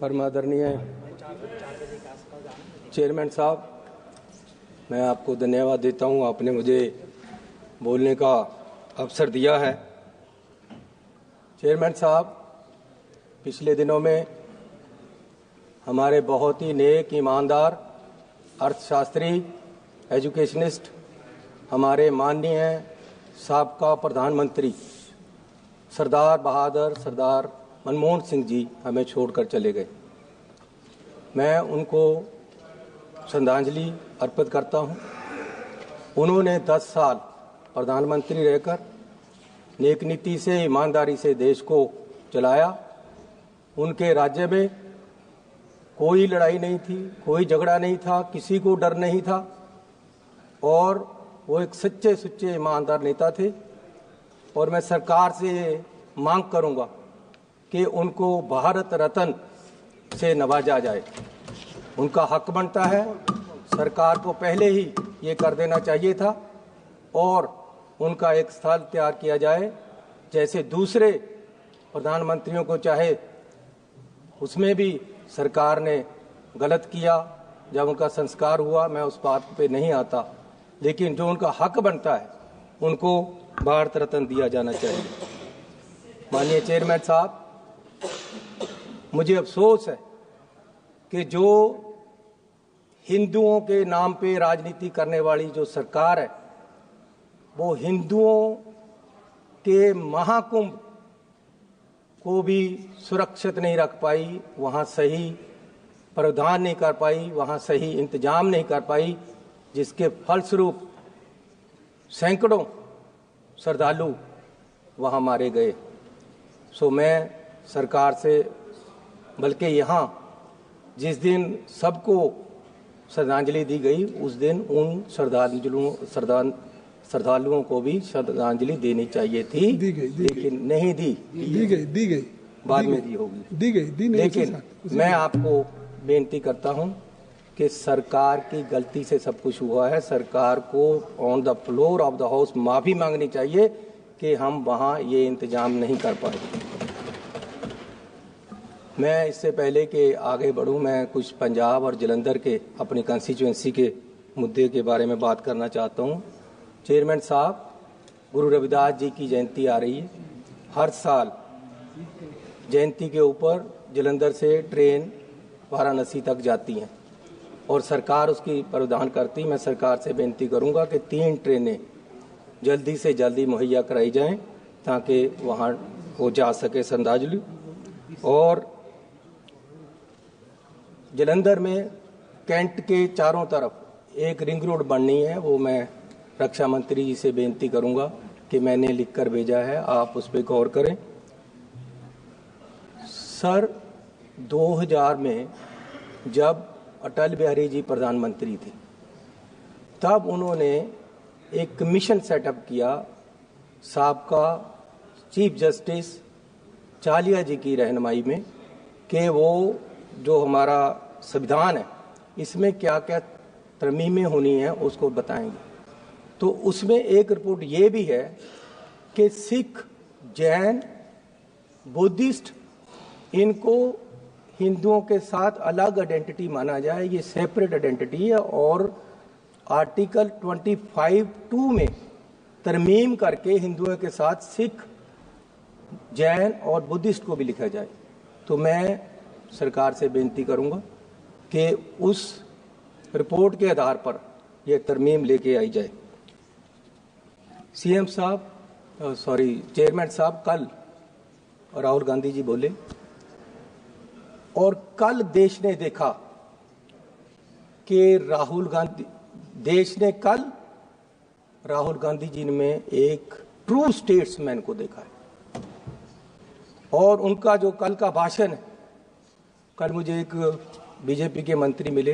परमादरणीय chairman साहब, मैं आपको धन्यवाद देता हूं, आपने मुझे बोलने का अवसर दिया है। चेयरमैन साहब, पिछले दिनों में हमारे बहुत ही नेक, ईमानदार अर्थशास्त्री, एजुकेशनिस्ट, हमारे माननीय साबका प्रधानमंत्री सरदार बहादुर सरदार मनमोहन सिंह जी हमें छोड़कर चले गए। मैं उनको श्रद्धांजलि अर्पित करता हूं। उन्होंने 10 साल प्रधानमंत्री रहकर नेक नीति से, ईमानदारी से देश को चलाया। उनके राज्य में कोई लड़ाई नहीं थी, कोई झगड़ा नहीं था, किसी को डर नहीं था और वो एक सच्चे सुच्चे ईमानदार नेता थे। और मैं सरकार से मांग करूंगा कि उनको भारत रत्न से नवाजा जाए। उनका हक बनता है, सरकार को पहले ही ये कर देना चाहिए था और उनका एक स्थल तैयार किया जाए, जैसे दूसरे प्रधानमंत्रियों को चाहे उसमें भी सरकार ने गलत किया जब उनका संस्कार हुआ, मैं उस बात पे नहीं आता, लेकिन जो उनका हक बनता है उनको भारत रत्न दिया जाना चाहिए। माननीय चेयरमैन साहब, मुझे अफसोस है कि जो हिंदुओं के नाम पे राजनीति करने वाली जो सरकार है, वो हिंदुओं के महाकुंभ को भी सुरक्षित नहीं रख पाई, वहाँ सही प्रावधान नहीं कर पाई, वहाँ सही इंतजाम नहीं कर पाई, जिसके फलस्वरूप सैकड़ों श्रद्धालु वहाँ मारे गए। सो मैं सरकार से, बल्कि यहाँ जिस दिन सबको श्रद्धांजलि दी गई, उस दिन उन श्रद्धालुओं को भी श्रद्धांजलि देनी चाहिए थी, लेकिन नहीं दी गई, बाद में दी होगी। लेकिन मैं आपको बेनती करता हूं कि सरकार की गलती से सब कुछ हुआ है। सरकार को on the floor of the house माफी मांगनी चाहिए कि हम वहां ये इंतजाम नहीं कर पाए। मैं इससे पहले कि आगे बढ़ूं, मैं कुछ पंजाब और जलंधर के अपनी कंस्टिट्यूएंसी के मुद्दे के बारे में बात करना चाहता हूं। चेयरमैन साहब, गुरु रविदास जी की जयंती आ रही है। हर साल जयंती के ऊपर जलंधर से ट्रेन वाराणसी तक जाती हैं और सरकार उसकी प्रावधान करती। मैं सरकार से बेनती करूंगा कि 3 ट्रेनें जल्दी से जल्दी मुहैया कराई जाएं ताकि वहां वो जा सके श्रद्धांजलि। और जलंधर में कैंट के चारों तरफ एक रिंग रोड बननी है, वो मैं रक्षा मंत्री जी से बेनती करूंगा कि मैंने लिखकर भेजा है, आप उस पर गौर करें। सर, 2000 में जब अटल बिहारी जी प्रधानमंत्री थे, तब उन्होंने एक कमीशन सेटअप किया साबका चीफ जस्टिस चालिया जी की रहनुमाई में कि वो जो हमारा संविधान है इसमें क्या क्या तरमीमें होनी है उसको बताएंगे। तो उसमें एक रिपोर्ट ये भी है कि सिख, जैन, बुद्धिस्ट, इनको हिंदुओं के साथ अलग आइडेंटिटी माना जाए, ये सेपरेट आइडेंटिटी है। और आर्टिकल 25(2) में तरमीम करके हिंदुओं के साथ सिख, जैन और बुद्धिस्ट को भी लिखा जाए। तो मैं सरकार से बेनती करूंगा कि उस रिपोर्ट के आधार पर यह तरमीम लेके आई जाए। सीएम साहब, चेयरमैन साहब, कल राहुल गांधी जी बोले और कल देश ने देखा कि देश ने कल राहुल गांधी जी में एक ट्रू स्टेट्समैन को देखा है। और उनका जो कल का भाषण है, कल मुझे एक बीजेपी के मंत्री मिले,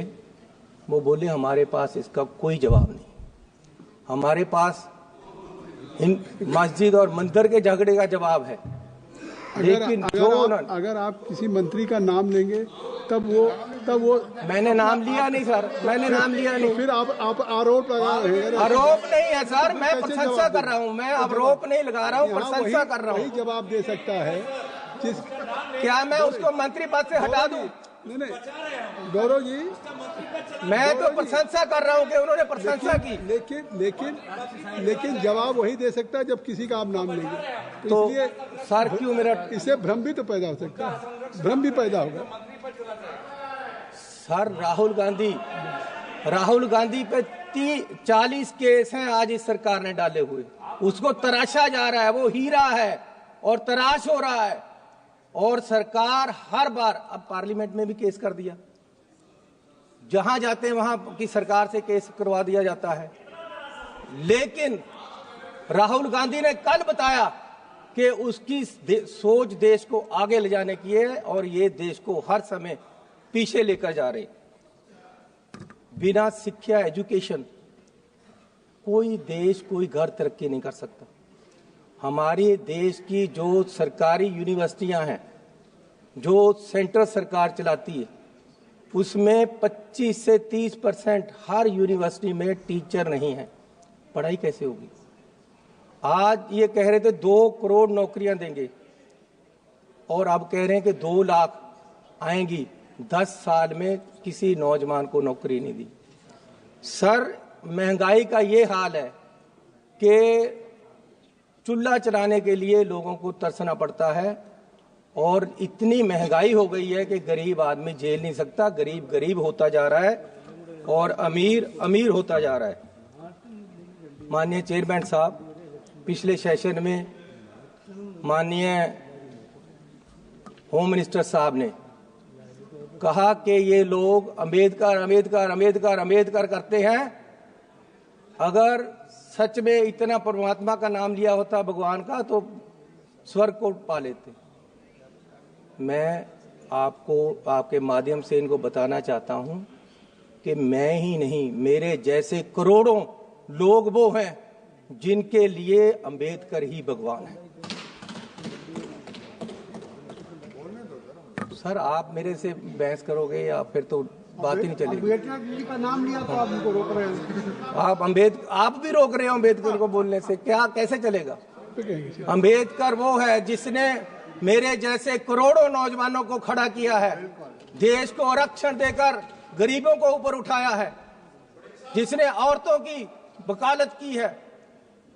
वो बोले हमारे पास इसका कोई जवाब नहीं, हमारे पास मस्जिद और मंदिर के झगड़े का जवाब है। लेकिन अगर आप किसी मंत्री का नाम लेंगे तब वो मैंने नाम लिया नहीं सर, मैंने नाम लिया नहीं। फिर आप आरोप लगा रहे हैं। आरोप नहीं है सर, मैं प्रशंसा कर रहा हूँ, मैं आरोप नहीं लगा रहा हूँ, प्रशंसा कर रहा हूँ। जवाब दे सकता है क्या मैं उसको मंत्री पद से हटा दूं? नहीं गौरव जी, मैं तो प्रशंसा कर रहा हूं कि उन्होंने प्रशंसा की। लेकिन जवाब वही दे सकता है जब किसी का आप नाम लेंगे। तो इसलिए सर क्यों मेरा इससे भ्रम भी तो पैदा हो सकता है, भ्रम भी पैदा होगा। सर राहुल गांधी पे 40 केस हैं आज इस सरकार ने डाले हुए, उसको तराशा जा रहा है, वो हीरा है और तराश हो रहा है। और सरकार हर बार, अब पार्लियामेंट में भी केस कर दिया, जहां जाते हैं वहां की सरकार से केस करवा दिया जाता है। लेकिन राहुल गांधी ने कल बताया कि उसकी सोच देश को आगे ले जाने की है और ये देश को हर समय पीछे लेकर जा रहे। बिना शिक्षा, एजुकेशन कोई देश, कोई घर तरक्की नहीं कर सकता। हमारे देश की जो सरकारी यूनिवर्सिटियां हैं, जो सेंट्रल सरकार चलाती है, उसमें 25 से 30% हर यूनिवर्सिटी में टीचर नहीं है। पढ़ाई कैसे होगी? आज ये कह रहे थे 2 करोड़ नौकरियां देंगे और अब कह रहे हैं कि 2 लाख आएंगी। 10 साल में किसी नौजवान को नौकरी नहीं दी। सर, महंगाई का ये हाल है कि चूल्हा चलाने के लिए लोगों को तरसना पड़ता है और इतनी महंगाई हो गई है कि गरीब आदमी झेल नहीं सकता। गरीब गरीब होता जा रहा है और अमीर अमीर होता जा रहा है। माननीय चेयरमैन साहब, पिछले सेशन में माननीय होम मिनिस्टर साहब ने कहा कि ये लोग अंबेडकर अंबेडकर अंबेडकर अंबेडकर करते हैं। अगर सच में इतना परमात्मा का नाम लिया होता, भगवान का, तो स्वर्ग को पा लेते। मैं आपको आपके माध्यम से इनको बताना चाहता हूं कि मैं ही नहीं, मेरे जैसे करोड़ों लोग वो हैं जिनके लिए अंबेडकर ही भगवान है। सर, आप मेरे से बहस करोगे या फिर तो बात ही नहीं चलेगी। अम्बेडकर जी का नाम लिया तो आप उनको रोक रहे हैं। आप भी रोक रहे हो अम्बेडकर को बोलने से, क्या कैसे चलेगा? अम्बेडकर वो है जिसने मेरे जैसे करोड़ों नौजवानों को खड़ा किया है, देश को आरक्षण देकर गरीबों को ऊपर उठाया है, जिसने औरतों की वकालत की है।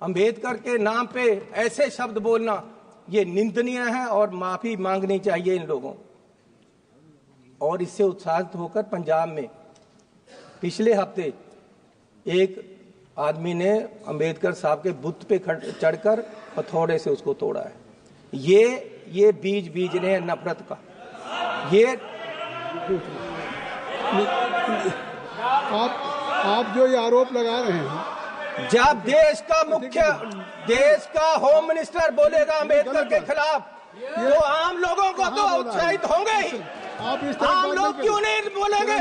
अम्बेडकर के नाम पे ऐसे शब्द बोलना ये निंदनीय है और माफी मांगनी चाहिए इन लोगों। और इससे उत्साहित होकर पंजाब में पिछले हफ्ते एक आदमी ने अंबेडकर साहब के बुत पे चढ़कर हथौड़े से उसको तोड़ा है। ये बीज ने नफरत का। ये आप जो ये आरोप लगा रहे हैं, जब देश का होम मिनिस्टर बोलेगा अंबेडकर के खिलाफ, तो आम लोगों को तो उत्साहित होंगे ही। आम लोग क्यों नहीं बोलेंगे?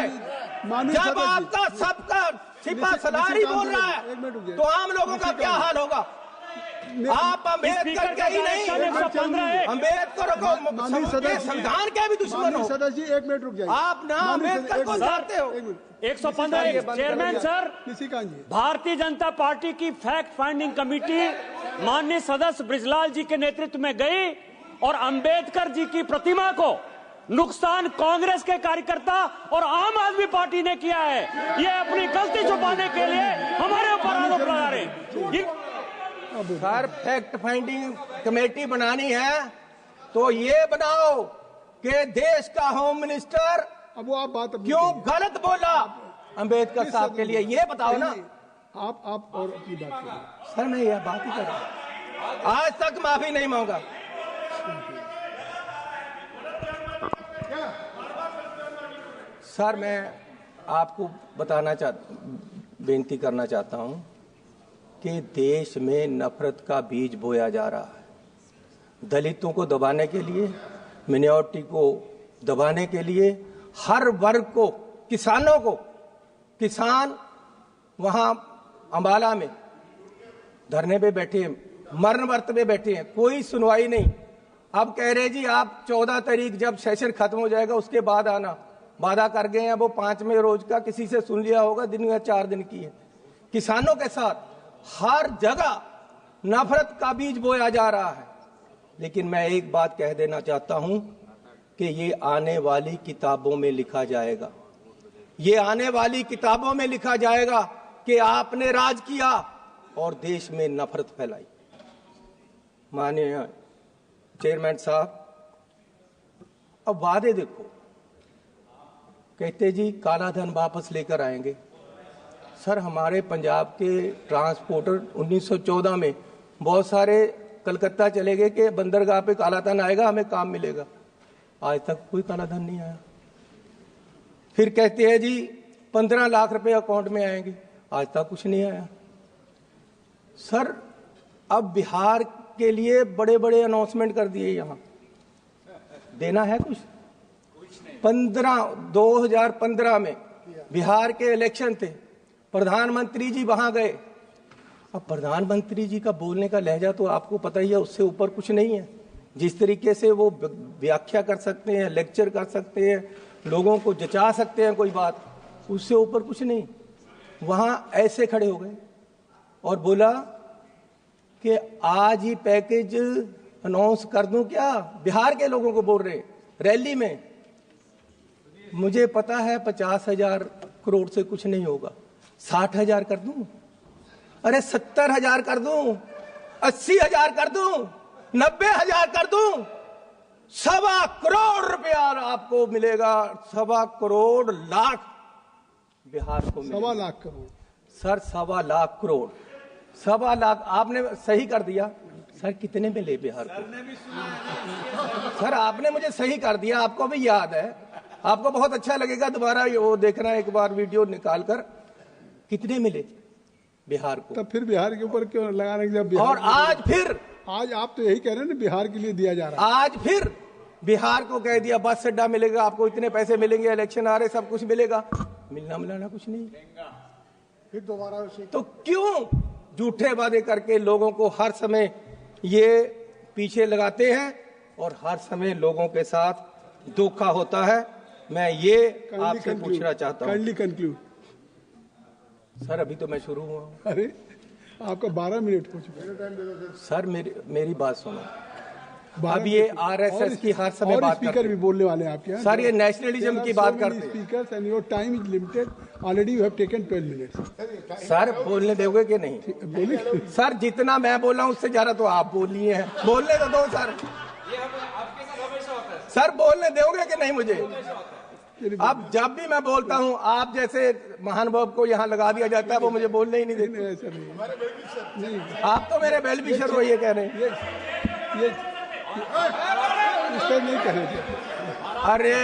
जब आपका सबका सिपा सलार ही बोल रहा है तो आम लोगों का क्या हाल होगा? आप अंबेडकर के ही नहीं, अंबेडकर को संविधान के भी दुश्मन हो। सदस्य जी, 1 मिनट रुक जाइए। आप ना अंबेडकर को चाहते हो। 115 chairman sir, Bharatiya Janata party की फैक्ट फाइंडिंग कमेटी माननीय सदस्य ब्रिजलाल जी के नेतृत्व में गई और अंबेडकर जी की प्रतिमा को नुकसान कांग्रेस के कार्यकर्ता और आम आदमी पार्टी ने किया है। ये अपनी गलती छुपाने के लिए हमारे ऊपर आरोप लगा रहे हैं। सर, फैक्ट फाइंडिंग कमेटी बनानी है तो ये बनाओ कि देश का होम मिनिस्टर अब वो आप बात क्यों गलत बोला अंबेडकर साहब के लिए, ये बताओ ना। आप और अपनी बात करें। सर, मैं यह बात ही कर रहा हूं, आज तक माफी नहीं मांगा। सर, मैं आपको बेनती करना चाहता हूं कि देश में नफरत का बीज बोया जा रहा है। दलितों को दबाने के लिए, मिनॉरिटी को दबाने के लिए, हर वर्ग को, किसानों को, किसान वहां अंबाला में धरने पे बैठे हैं, मरण वर्त पे बैठे हैं, कोई सुनवाई नहीं। अब कह रहे जी आप 14 तारीख जब सेशन खत्म हो जाएगा उसके बाद आना। वादा कर गए हैं, वो 5वें रोज का किसी से सुन लिया होगा, दिन या 4 दिन की है। किसानों के साथ हर जगह नफरत का बीज बोया जा रहा है लेकिन मैं एक बात कह देना चाहता हूं कि ये आने वाली किताबों में लिखा जाएगा, ये आने वाली किताबों में लिखा जाएगा कि आपने राज किया और देश में नफरत फैलाई। माननीय चेयरमैन साहब, अब वादे देखो, कहते जी काला धन वापस लेकर आएंगे। सर, हमारे पंजाब के ट्रांसपोर्टर 1914 में बहुत सारे कलकत्ता चले गए कि बंदरगाह पे काला धन आएगा, हमें काम मिलेगा। आज तक कोई काला धन नहीं आया। फिर कहते हैं जी 15 लाख रुपए अकाउंट में आएंगे, आज तक कुछ नहीं आया। सर, अब बिहार के लिए बड़े बड़े अनाउंसमेंट कर दिए, यहां देना है कुछ 2015 में बिहार के इलेक्शन थे, प्रधानमंत्री जी वहां गए। अब प्रधानमंत्री जी का बोलने का लहजा तो आपको पता ही है, उससे ऊपर कुछ नहीं है। जिस तरीके से वो व्याख्या कर सकते हैं, लेक्चर कर सकते हैं, लोगों को जचा सकते हैं कोई बात, उससे ऊपर कुछ नहीं। वहां ऐसे खड़े हो गए और बोला कि आज ही पैकेज अनाउंस कर दूं क्या। बिहार के लोगों को बोल रहे रैली में। मुझे पता है 50,000 करोड़ से कुछ नहीं होगा, 60,000 कर दूं, अरे 70,000 कर दूं, 80,000 कर दूं, 90,000 कर दूं, 1.25 करोड़ रुपया आपको मिलेगा। 1.25 करोड़ लाख बिहार को मिलेगा। 1.25 लाख करोड़ सर, 1.25 लाख करोड़, 1.25 लाख आपने सही कर दिया। सर, कितने मिले बिहार को? सर, आपने मुझे सही कर दिया, आपको भी याद है, आपको बहुत अच्छा लगेगा दोबारा वो देखना एक बार वीडियो निकाल कर। कितने मिले बिहार को? तब फिर बिहार के ऊपर क्यों लगाने के? जब और आज फिर, आज आप तो यही कह रहे हैं ना, बिहार के लिए दिया जा रहा है। आज फिर बिहार को कह दिया बस अड्डा मिलेगा आपको, इतने पैसे मिलेंगे, इलेक्शन आ रहे, सब कुछ मिलेगा। मिलाना कुछ नहीं। फिर दोबारा तो क्यों झूठे वादे करके लोगों को हर समय ये पीछे लगाते हैं और हर समय लोगों के साथ धोखा होता है। मैं ये आपसे पूछना चाहता हूँ। Kindly conclude. सर, अभी तो मैं शुरू हुआ हूँ। अरे, आपका 12 मिनट हो चुका है। सर, मेरी बात सुनो। अब ये आरएसएस की हर समय बात स्पीकर भी बोलने वाले हैं आपके यहाँ। सर, ये नेशनलिज्म की बात करते हैं। Speakers and your time is limited, already you have taken 12 minutes. Sir, बोलने दोगे कि नहीं? बोलिए। सर, जितना मैं बोला हूं उससे ज्यादा तो आप बोल लिए हैं। बोलने तो दो सर। सर, बोलने दोगे कि नहीं मुझे? अब जब भी मैं बोलता हूं, आप जैसे महानुभाव को यहाँ लगा दिया जाता है, वो मुझे बोलने ही नहीं देते। ऐसा नहीं, आप तो मेरे वेल विशर हो, ये कह रहे हैं। ये नहीं कह रहे थे। अरे,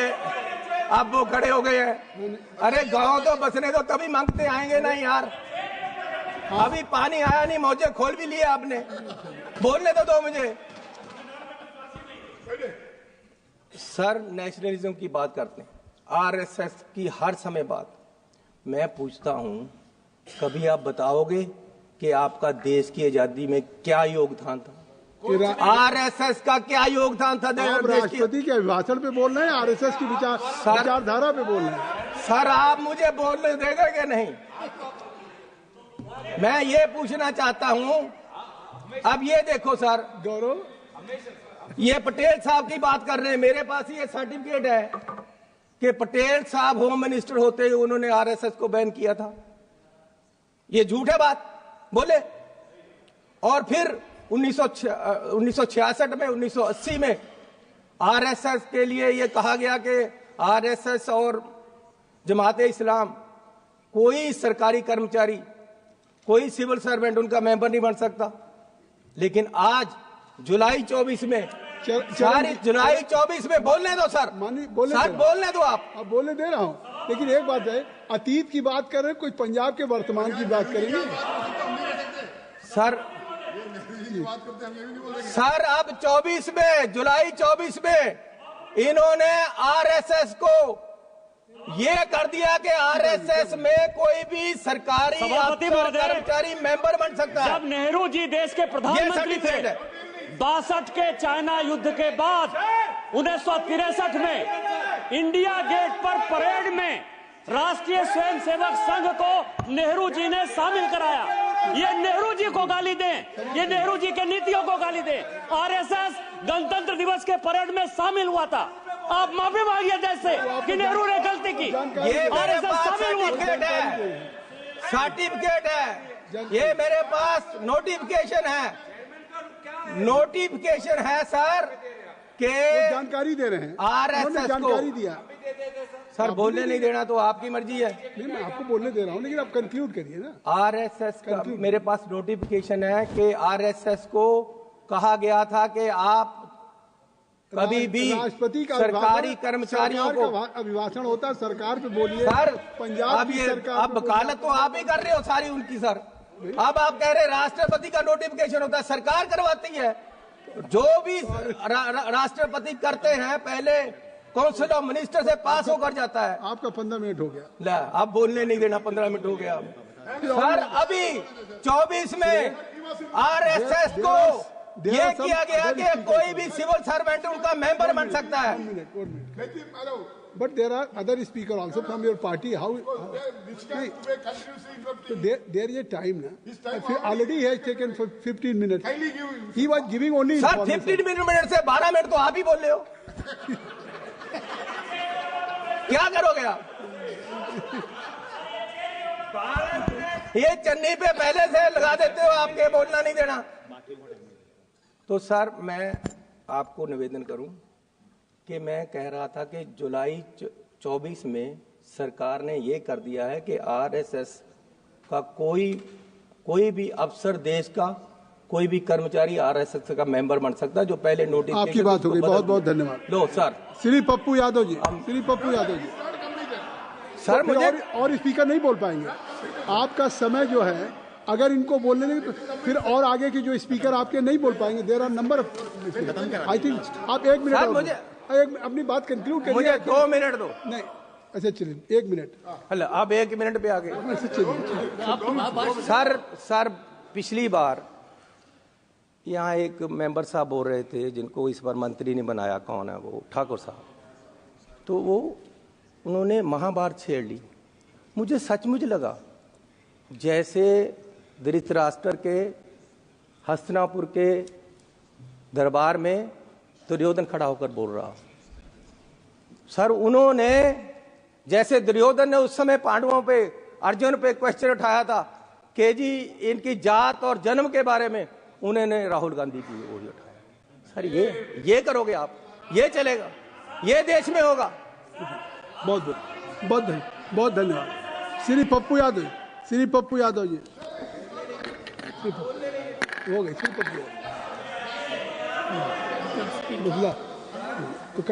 अब वो खड़े हो गए हैं। अरे, गांव तो बसने दो, तभी मांगते आएंगे ना यार। अभी पानी आया नहीं, मौजे खोल भी लिए आपने। बोलने तो दो मुझे। सर, नेशनलिज्म की बात करते हैं, आरएसएस की हर समय बात। मैं पूछता हूं, कभी आप बताओगे कि आपका देश की आजादी में क्या योगदान था? आरएसएस का क्या योगदान था? राष्ट्रपति के अभिभाषण पे बोल रहे हैं, आरएसएस की विचारधारा पे बोल रहे हैं। सर, आप मुझे बोलने देंगे कि नहीं? मैं ये पूछना चाहता हूं। अब ये देखो सर, गौरव, ये पटेल साहब की बात कर रहे हैं। मेरे पास ये सर्टिफिकेट है कि पटेल साहब होम मिनिस्टर होते हुए उन्होंने आरएसएस को बैन किया था। ये झूठ है बात? बोले। और फिर 1966 में, 1980 में आरएसएस के लिए ये कहा गया कि आरएसएस और जमाते इस्लाम कोई सरकारी कर्मचारी, कोई सिविल सर्वेंट उनका मेंबर नहीं बन सकता। लेकिन आज जुलाई 24 में, जुलाई 24 में बोलने दो सर। सर, बोलने दो आप। अब बोलने दे रहा हूं, लेकिन एक बात है, अतीत की बात कर रहे हैं, कोई पंजाब के वर्तमान की बात करेंगे। सर, अब 24 में, जुलाई 24 में इन्होंने आरएसएस को ये कर दिया कि आरएसएस में कोई भी सरकारी कर्मचारी मेंबर बन सकता है। जब नेहरू जी देश के प्रधानमंत्री थे, 62 के चाइना युद्ध के बाद 1963 में इंडिया गेट पर परेड में राष्ट्रीय स्वयंसेवक संघ को नेहरू जी ने शामिल कराया। ये नेहरू जी को गाली दें, ये नेहरू जी के नीतियों को गाली दें। आरएसएस गणतंत्र दिवस के परेड में शामिल हुआ था, आप माफी मांगिए देश से कि नेहरू ने गलती की। ये मेरे पास सर्टिफिकेट है, ये मेरे पास नोटिफिकेशन है सर के जानकारी दे रहे हैं, आरएसएस जानकारी दिया। सर बोलने नहीं देना तो आपकी मर्जी है। नहीं, मैं आपको बोलने दे रहा हूँ, लेकिन आप कंक्लूड करिए ना। आरएसएस का मेरे पास नोटिफिकेशन है कि आरएसएस को कहा गया था कि आप कभी भी राष्ट्रपति का सरकारी कर्मचारियों को अभिभाषण होता है, सरकार पे बोलिए सर। पंजाब की सरकार अब वकालत तो आप ही कर रहे हो सारी उनकी सर। अब आप कह रहे राष्ट्रपति का नोटिफिकेशन होता है, सरकार करवाती है। जो भी राष्ट्रपति करते हैं पहले काउंसिल ऑफ मिनिस्टर से पास होकर जाता है। आपका 15 मिनट हो गया। ला, आप बोलने नहीं देना, 15 मिनट हो गया सर। अभी 24 में आरएसएस को ये किया गया कि कोई भी सिविल सर्वेंट उनका मेंबर बन सकता है। But there are other speakers also from your party. How? So there is a time now. Already he has taken for 15 minutes. He was giving only. Sir 15 minute से 12 minute तो आप ही बोल रहे हो। क्या करोगे आप? ये चन्नी पे पहले से लगा देते हो, आपके बोलना नहीं देना। तो सर मैं आपको निवेदन करूं कि मैं कह रहा था कि जुलाई 24 में सरकार ने ये कर दिया है कि आरएसएस का कोई भी अफसर, देश का कोई भी कर्मचारी आरएसएस का मेंबर बन सकता है, जो पहले नोटिस। आपकी बात हो गई, बहुत बहुत धन्यवाद। लो सर। श्री पप्पू यादव जी, श्री पप्पू यादव जी सर तो मुझे और स्पीकर नहीं बोल पाएंगे। आपका समय जो है, अगर इनको बोलने नहीं तो फिर और आगे के जो स्पीकर आपके नहीं बोल पाएंगे। There are number of, I think आप 1 मिनट मुझे अपनी बात कंक्लूड करिए। मुझे 2 मिनट दो। नहीं, अच्छा चलिए 1 मिनट। हेलो, आप 1 मिनट पे आ गए। सर पिछली बार यहाँ एक मेंबर साहब बोल रहे थे, जिनको इस बार मंत्री ने बनाया, कौन है वो, ठाकुर साहब। तो वो उन्होंने महाभारत छेड़ ली। मुझे सचमुच लगा जैसे धृतराष्ट्र के हस्तिनापुर के दरबार में दुर्योधन खड़ा होकर बोल रहा। सर उन्होंने, जैसे दुर्योधन ने उस समय पांडवों पे, अर्जुन पे क्वेश्चन उठाया था कि जी इनकी जात और जन्म के बारे में, उन्होंने राहुल गांधी की ओर उठाया। सर ये करोगे आप? ये चलेगा? ये देश में होगा? बहुत धन्यवाद। श्री पप्पू यादव, श्री पप्पू यादव जी हो गए। श्री पप्पू यादव तो